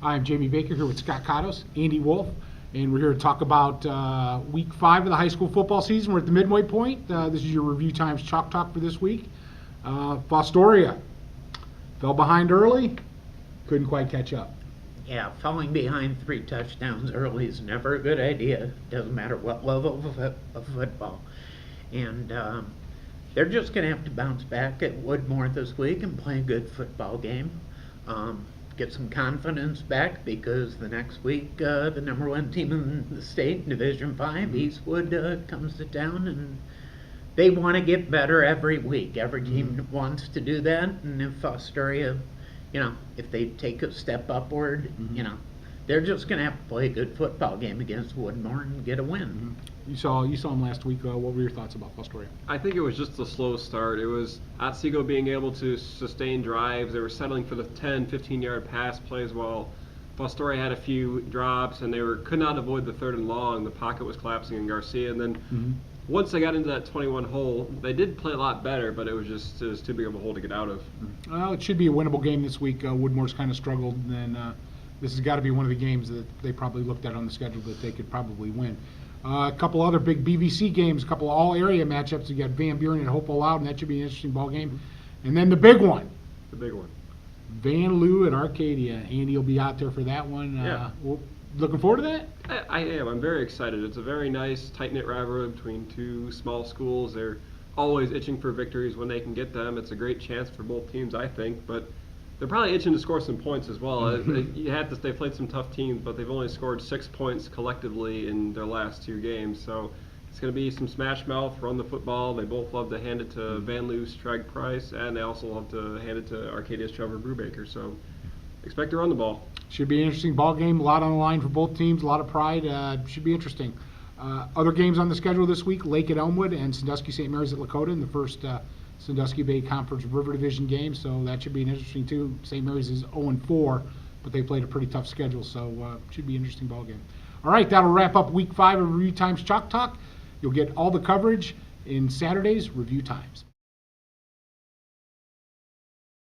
I'm Jamie Baker here with Scott Cottos, Andy Wolf, and we're here to talk about Week 5 of the high school football season. We're at the midway point. This is your Review Times Chalk Talk for this week. Fostoria fell behind early, couldn't quite catch up. Yeah, falling behind 3 touchdowns early is never a good idea. Doesn't matter what level of football. And they're just going to have to bounce back at Woodmore this week and play a good football game. Get some confidence back because the next week the number 1 team in the state, Division 5, Eastwood, comes to town, and they want to get better every week. Every team wants to do that, and if Fostoria, if they take a step upward, they're just going to have to play a good football game against Woodmore and get a win. You saw them last week. What were your thoughts about Fostoria? I think it was just a slow start. It was Otsego being able to sustain drives. They were settling for the 10, 15-yard pass plays while Fostoria had a few drops, and they could not avoid the 3rd and long. The pocket was collapsing in Garcia, and then once they got into that 21 hole, they did play a lot better, but it was too big of a hole to get out of. Well, it should be a winnable game this week. Woodmore's kind of struggled, and this has got to be one of the games that they probably looked at on the schedule that they could probably win. A couple other big BVC games, a couple of all-area matchups. You got Van Buren and Hopewell Loud, and that should be an interesting ball game. And then the big one. The big one. Van Loo at Arcadia. Andy will be out there for that one. Yeah. Looking forward to that? I am. I'm very excited. It's a very nice, tight-knit rivalry between 2 small schools. They're always itching for victories when they can get them. It's a great chance for both teams, I think, but they're probably itching to score some points as well. They played some tough teams, but they've only scored 6 points collectively in their last 2 games. So it's going to be some smash mouth, run the football. They both love to hand it to Van Loo's Strag Price, and they also love to hand it to Arcadia's Trevor Brubaker. So expect to run the ball. Should be an interesting ball game. A lot on the line for both teams. A lot of pride. Should be interesting. Other games on the schedule this week: Lake at Elmwood and Sandusky St. Mary's at Lakota in the first Sandusky Bay Conference River Division game, so that should be an interesting too. St. Mary's is 0-4, but they played a pretty tough schedule, so should be an interesting ball game. All right, that'll wrap up Week 5 of Review Times Chalk Talk. You'll get all the coverage in Saturday's Review Times.